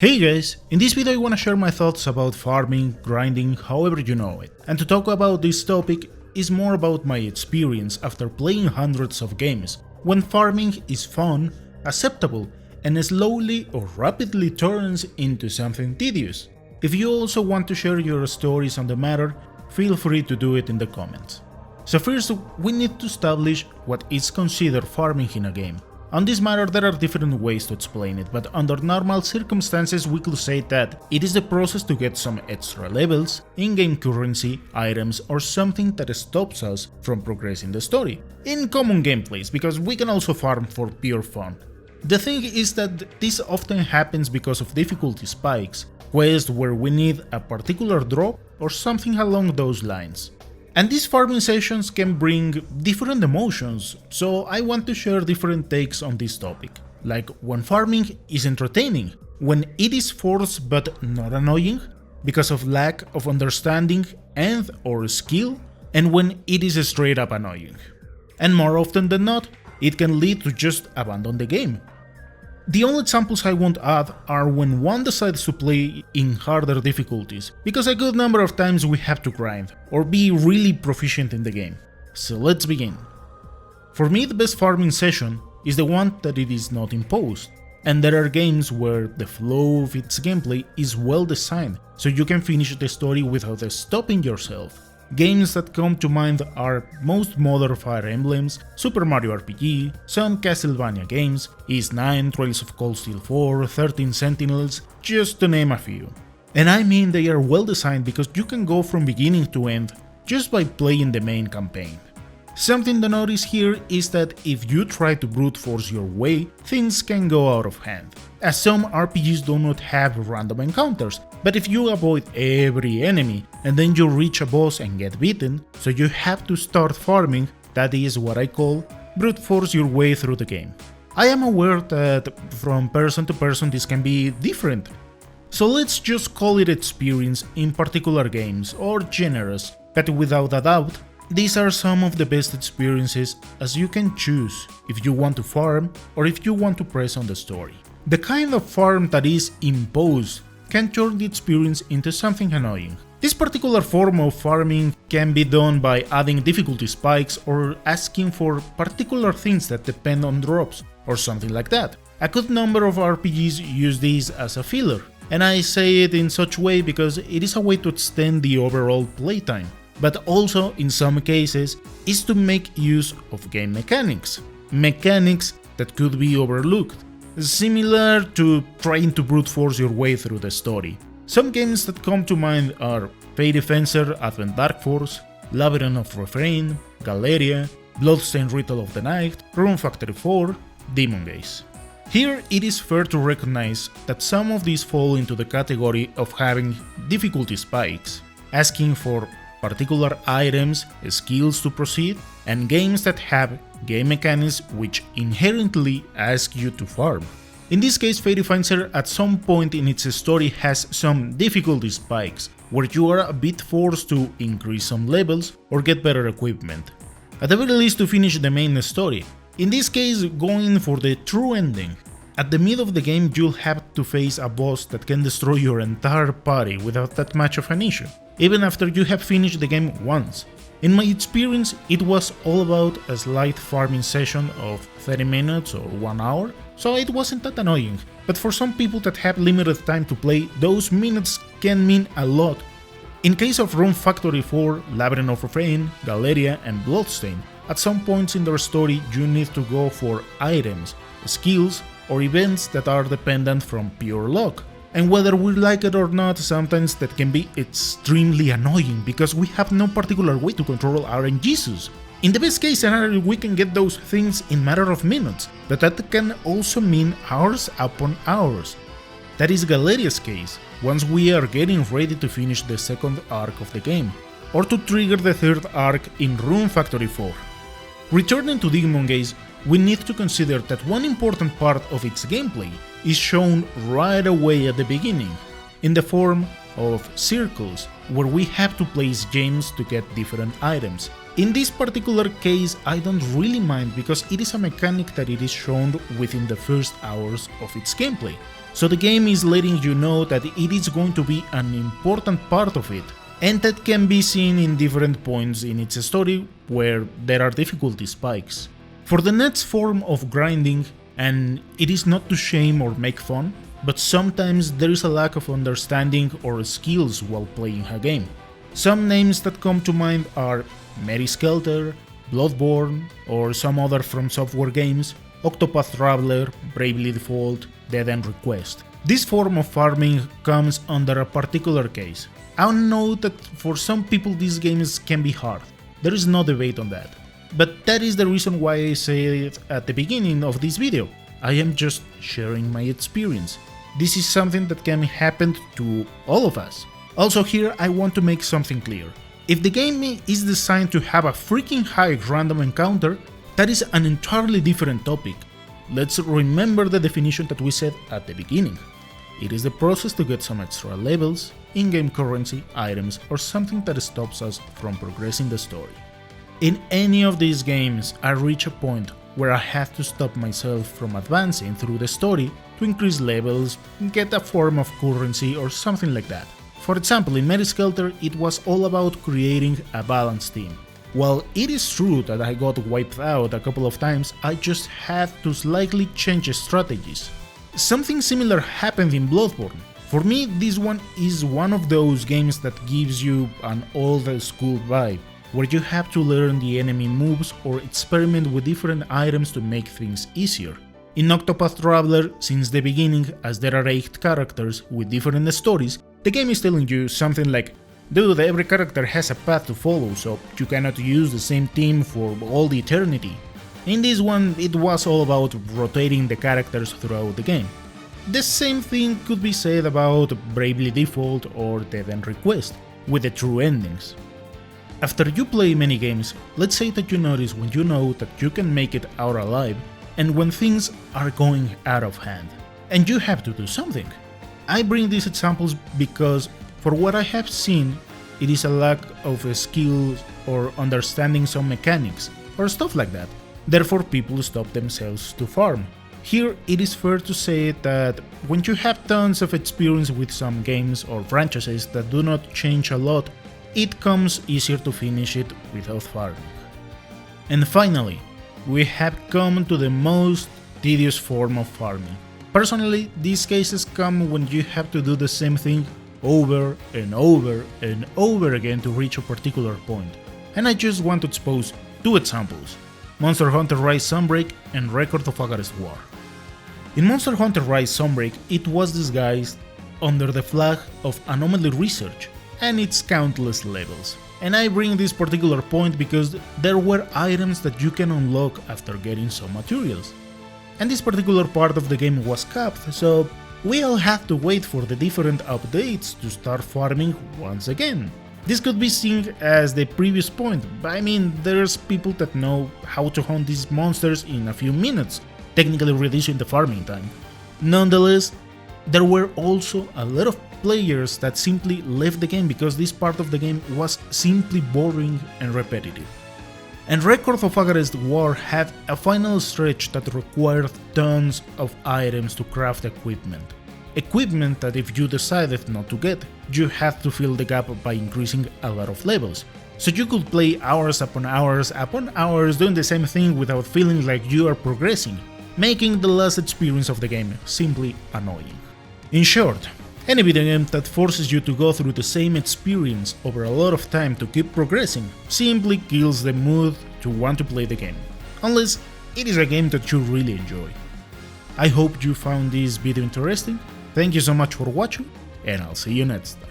Hey guys, in this video I wanna share my thoughts about farming, grinding, however you know it. And to talk about this topic is more about my experience after playing hundreds of games, when farming is fun, acceptable, and slowly or rapidly turns into something tedious. If you also want to share your stories on the matter, feel free to do it in the comments. So first, we need to establish what is considered farming in a game. On this matter there are different ways to explain it, but under normal circumstances we could say that it is the process to get some extra levels, in-game currency, items, or something that stops us from progressing the story. In common gameplays, because we can also farm for pure fun. The thing is that this often happens because of difficulty spikes, quests where we need a particular drop or something along those lines. And these farming sessions can bring different emotions, so I want to share different takes on this topic. Like when farming is entertaining, when it is forced but not annoying, because of lack of understanding and or skill, and when it is straight up annoying. And more often than not, it can lead to just abandon the game. The only examples I won't add are when one decides to play in harder difficulties, because a good number of times we have to grind, or be really proficient in the game. So let's begin. For me the best farming session is the one that it is not imposed, and there are games where the flow of its gameplay is well designed, so you can finish the story without stopping yourself. Games that come to mind are most modern Fire Emblems, Super Mario RPG, some Castlevania games, Ys 9, Trails of Cold Steel 4, 13 Sentinels, just to name a few. And I mean they are well designed because you can go from beginning to end just by playing the main campaign. Something to notice here is that if you try to brute force your way, things can go out of hand, as some RPGs do not have random encounters, but if you avoid every enemy and then you reach a boss and get beaten, so you have to start farming, that is what I call brute force your way through the game. I am aware that from person to person this can be different, so let's just call it experience in particular games or genres, but without a doubt, these are some of the best experiences as you can choose if you want to farm or if you want to press on the story. The kind of farm that is imposed can turn the experience into something annoying. This particular form of farming can be done by adding difficulty spikes or asking for particular things that depend on drops or something like that. A good number of RPGs use this as a filler, and I say it in such a way because it is a way to extend the overall playtime. But also, in some cases, is to make use of game mechanics that could be overlooked, similar to trying to brute force your way through the story. Some games that come to mind are Fate Defensor Advent Dark Force, Labyrinth of Refrain, Galeria, Bloodstained Ritual of the Night, Rune Factory 4, Demon Gaze. Here it is fair to recognize that some of these fall into the category of having difficulty spikes, asking for particular items, skills to proceed, and games that have game mechanics which inherently ask you to farm. In this case, Fate Defensor at some point in its story has some difficulty spikes, where you are a bit forced to increase some levels or get better equipment. At the very least to finish the main story. In this case, going for the true ending. At the mid of the game you'll have to face a boss that can destroy your entire party without that much of an issue, even after you have finished the game once. In my experience, it was all about a slight farming session of 30 minutes or 1 hour, so it wasn't that annoying, but for some people that have limited time to play, those minutes can mean a lot. In case of Rune Factory 4, Labyrinth of Refrain, Galeria and Bloodstained, at some points in their story you need to go for items, skills, or events that are dependent from pure luck. And whether we like it or not, sometimes that can be extremely annoying because we have no particular way to control RNGs. In the best case scenario we can get those things in matter of minutes, but that can also mean hours upon hours. That is Galeria's case, once we are getting ready to finish the second arc of the game, or to trigger the third arc in Rune Factory 4. Returning to Demon Gaze, we need to consider that one important part of its gameplay is shown right away at the beginning, in the form of circles, where we have to place gems to get different items. In this particular case I don't really mind because it is a mechanic that it is shown within the first hours of its gameplay, so the game is letting you know that it is going to be an important part of it, and that can be seen in different points in its story where there are difficulty spikes. For the next form of grinding, and it is not to shame or make fun, but sometimes there is a lack of understanding or skills while playing a game. Some names that come to mind are Mary Skelter, Bloodborne, or some other From Software games, Octopath Traveler, Bravely Default, Dead End Request. This form of farming comes under a particular case. I know that for some people these games can be hard, there is no debate on that. But that is the reason why I say it at the beginning of this video. I am just sharing my experience. This is something that can happen to all of us. Also here I want to make something clear. If the game is designed to have a freaking high random encounter, that is an entirely different topic. Let's remember the definition that we said at the beginning. It is the process to get some extra levels, in-game currency, items, or something that stops us from progressing the story. In any of these games, I reach a point where I have to stop myself from advancing through the story to increase levels, get a form of currency or something like that. For example, in Mary Skelter it was all about creating a balanced team. While it is true that I got wiped out a couple of times, I just had to slightly change strategies. Something similar happened in Bloodborne. For me, this one is one of those games that gives you an old school vibe, where you have to learn the enemy moves or experiment with different items to make things easier. In Octopath Traveler, since the beginning, as there are 8 characters with different stories, the game is telling you something like, dude, every character has a path to follow, so you cannot use the same team for all the eternity. In this one, it was all about rotating the characters throughout the game. The same thing could be said about Bravely Default or Dead End Request, with the true endings. After you play many games, let's say that you notice when you know that you can make it out alive, and when things are going out of hand, and you have to do something. I bring these examples because, for what I have seen, it is a lack of skills or understanding some mechanics, or stuff like that. Therefore people stop themselves to farm. Here it is fair to say that when you have tons of experience with some games or franchises that do not change a lot, it comes easier to finish it without farming. And finally, we have come to the most tedious form of farming. Personally, these cases come when you have to do the same thing over and over and over again to reach a particular point. And I just want to expose 2 examples: Monster Hunter Rise Sunbreak and Record of Agarest War. In Monster Hunter Rise Sunbreak, it was disguised under the flag of Anomaly Research and its countless levels. And I bring this particular point because there were items that you can unlock after getting some materials. And this particular part of the game was capped, so we all have to wait for the different updates to start farming once again. This could be seen as the previous point, but I mean, there's people that know how to hunt these monsters in a few minutes, technically reducing the farming time. Nonetheless, there were also a lot of players that simply left the game because this part of the game was simply boring and repetitive. And Record of Agarest War had a final stretch that required tons of items to craft equipment. Equipment that if you decided not to get, you had to fill the gap by increasing a lot of levels. So you could play hours upon hours doing the same thing without feeling like you are progressing, making the last experience of the game simply annoying. In short, any video game that forces you to go through the same experience over a lot of time to keep progressing simply kills the mood to want to play the game, unless it is a game that you really enjoy. I hope you found this video interesting, thank you so much for watching, and I'll see you next time.